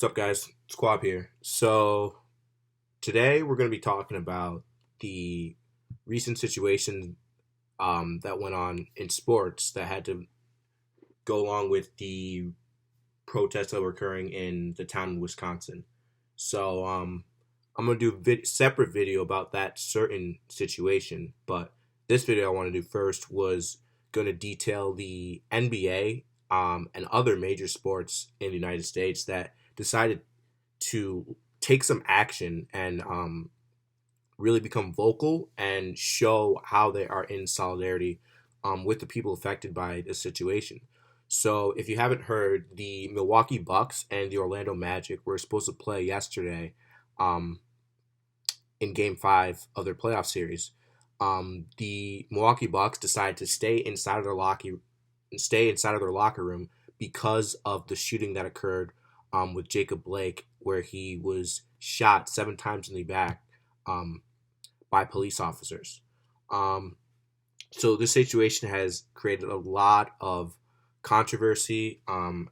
What's up, guys? Squab here. So, today we're going to be talking about the recent situation that went on in sports that had to go along with the protests that were occurring in the town of Wisconsin. So, I'm going to do a separate video about that certain situation, but this video I want to do first was going to detail the NBA and other major sports in the United States that decided to take some action and really become vocal and show how they are in solidarity with the people affected by this situation. So, if you haven't heard, the Milwaukee Bucks and the Orlando Magic were supposed to play yesterday um, in Game 5 of their playoff series. The Milwaukee Bucks decided to stay inside of their locker room because of the shooting that occurred with Jacob Blake, where he was shot 7 times in the back by police officers. So this situation has created a lot of controversy,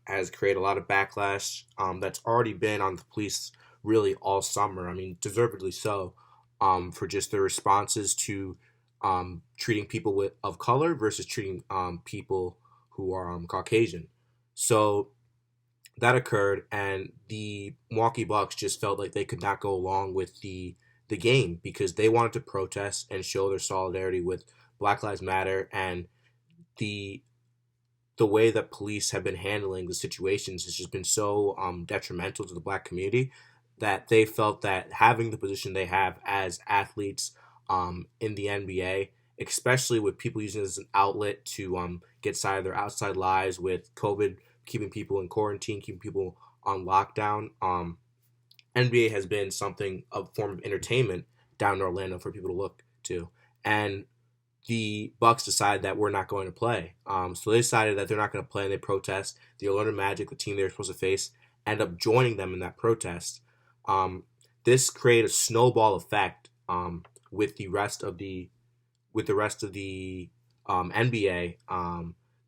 has created a lot of backlash that's already been on the police really all summer. I mean, deservedly so, for just their responses to treating people of color versus treating people who are Caucasian. So that occurred, and the Milwaukee Bucks just felt like they could not go along with the game because they wanted to protest and show their solidarity with Black Lives Matter, and the the way that police have been handling the situations has just been so detrimental to the black community that they felt that having the position they have as athletes in the NBA, especially with people using it as an outlet to get side of their outside lives with COVID, keeping people in quarantine, keeping people on lockdown. NBA has been something, a form of entertainment down in Orlando for people to look to. And the Bucks decided that we're not going to play. So they decided that they're not going to play, and they protest. The Orlando Magic, the team they were supposed to face, end up joining them in that protest. This created a snowball effect with the rest of the NBA.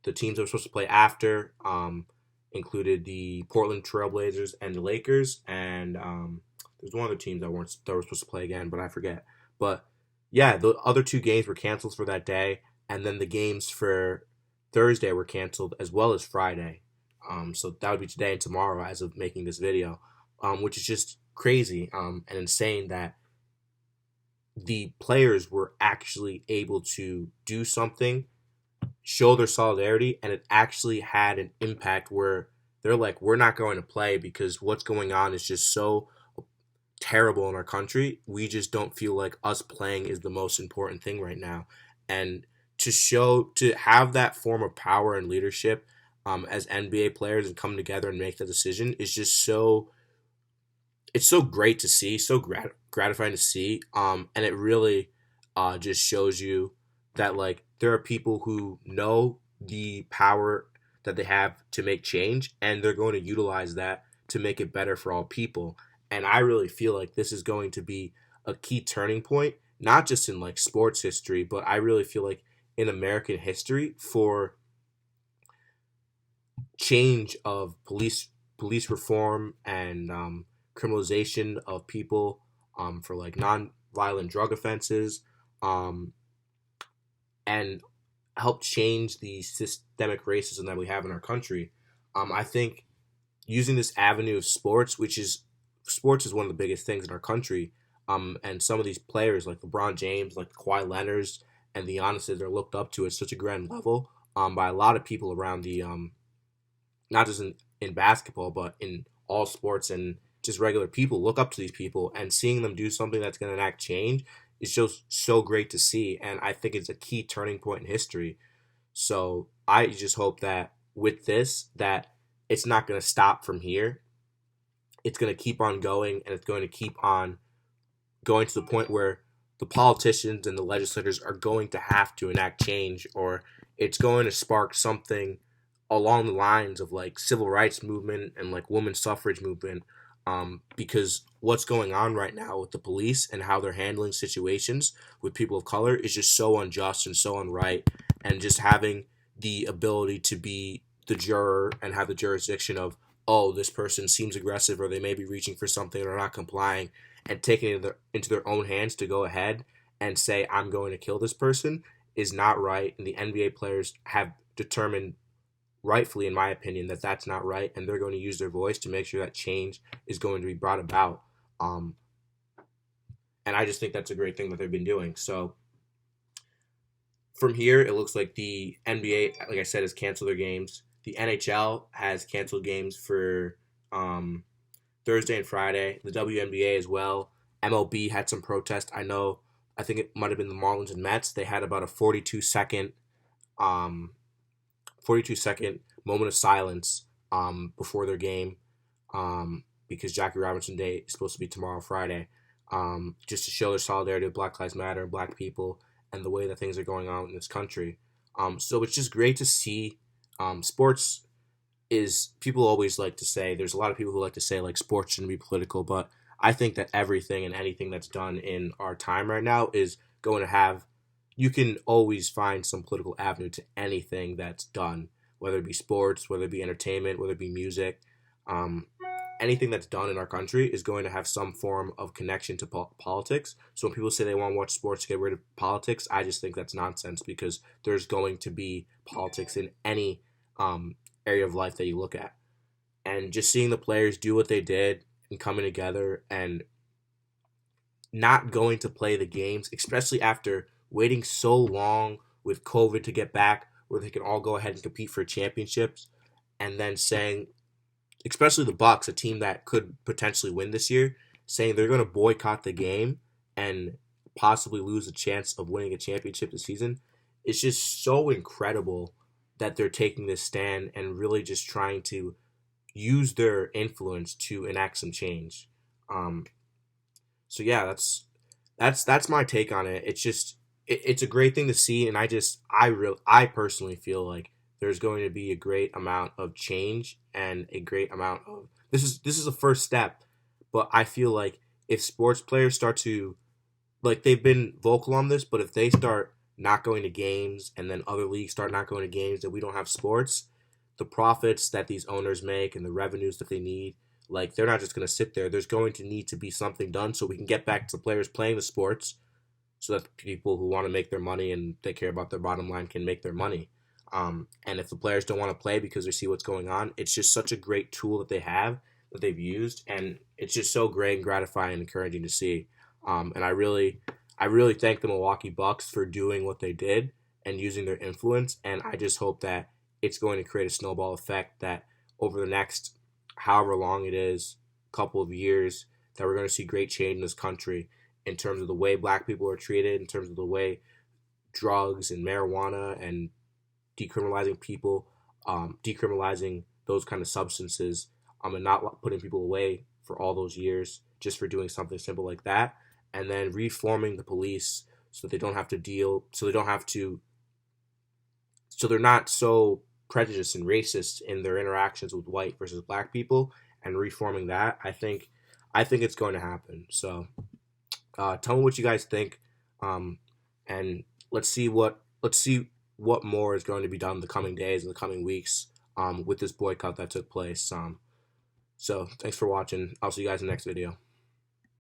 The teams that were supposed to play after included the Portland Trailblazers and the Lakers, and there's one other team that were supposed to play again, but I forget. But yeah, the other two games were canceled for that day, and then the games for Thursday were canceled as well as Friday. So that would be today and tomorrow as of making this video, which is just crazy and insane that the players were actually able to do something, show their solidarity, and it actually had an impact where they're like, we're not going to play because what's going on is just so terrible in our country. We just don't feel like us playing is the most important thing right now. And to have that form of power and leadership as NBA players and come together and make that decision is just it's so great to see, so gratifying to see. And it really just shows you that like there are people who know the power that they have to make change, and they're going to utilize that to make it better for all people. And I really feel like this is going to be a key turning point, not just in like sports history, but I really feel like in American history for change of police reform and criminalization of people for like non-violent drug offenses, and help change the systemic racism that we have in our country. I think using this avenue of sports is one of the biggest things in our country. And some of these players like LeBron James, like Kawhi Leonard's, and the Giannis's are looked up to at such a grand level by a lot of people around the not just in basketball, but in all sports, and just regular people look up to these people, and seeing them do something that's going to enact change is just so great to see. And I think it's a key turning point in history. So I just hope that with this, that it's not going to stop from here. It's going to keep on going, and it's going to keep on going to the point where the politicians and the legislators are going to have to enact change, or it's going to spark something along the lines of like civil rights movement and like women's suffrage movement, because what's going on right now with the police and how they're handling situations with people of color is just so unjust and so unright, and just having the ability to be the juror and have the jurisdiction of oh, this person seems aggressive or they may be reaching for something or not complying, and taking it into their own hands to go ahead and say, I'm going to kill this person, is not right. And the NBA players have determined, rightfully, in my opinion, that that's not right. And they're going to use their voice to make sure that change is going to be brought about. And I just think that's a great thing that they've been doing. So from here, it looks like the NBA, like I said, has canceled their games. The NHL has canceled games for Thursday and Friday. The WNBA as well. MLB had some protest. I think it might have been the Marlins and Mets. They had about a 42-second moment of silence before their game because Jackie Robinson Day is supposed to be tomorrow, Friday, just to show their solidarity with Black Lives Matter and Black people and the way that things are going on in this country. So it's just great to see. Sports is, people always like to say, there's a lot of people who like to say like sports shouldn't be political, but I think that everything and anything that's done in our time right now is going to have, you can always find some political avenue to anything that's done, whether it be sports, whether it be entertainment, whether it be music. Anything that's done in our country is going to have some form of connection to politics. So when people say they want to watch sports to get rid of politics, I just think that's nonsense, because there's going to be politics in any area of life that you look at. And just seeing the players do what they did and coming together and not going to play the games, especially after waiting so long with COVID to get back where they can all go ahead and compete for championships, and then saying, especially the Bucks, a team that could potentially win this year, saying they're going to boycott the game and possibly lose a chance of winning a championship this season. It's just so incredible that they're taking this stand and really just trying to use their influence to enact some change. So yeah, that's my take on it. It's just it's a great thing to see, and I personally feel like there's going to be a great amount of change and a great amount of this is a first step, but I feel like if sports players start to, like, they've been vocal on this, but if they start not going to games and then other leagues start not going to games and we don't have sports, the profits that these owners make and the revenues that they need, like, they're not just going to sit there. There's going to need to be something done so we can get back to the players playing the sports, so that people who want to make their money and they care about their bottom line can make their money. And if the players don't want to play because they see what's going on, it's just such a great tool that they have, that they've used, and it's just so great and gratifying and encouraging to see. And I really thank the Milwaukee Bucks for doing what they did and using their influence, and I just hope that it's going to create a snowball effect that over the next however long it is, couple of years, that we're going to see great change in this country in terms of the way Black people are treated, in terms of the way drugs and marijuana and decriminalizing people, decriminalizing those kind of substances, and not putting people away for all those years just for doing something simple like that, and then reforming the police so that they don't have to deal, so they're not so prejudiced and racist in their interactions with white versus Black people, and reforming that. I think it's going to happen. So tell me what you guys think, and let's see what more is going to be done in the coming days and the coming weeks with this boycott that took place. So thanks for watching. I'll see you guys in the next video.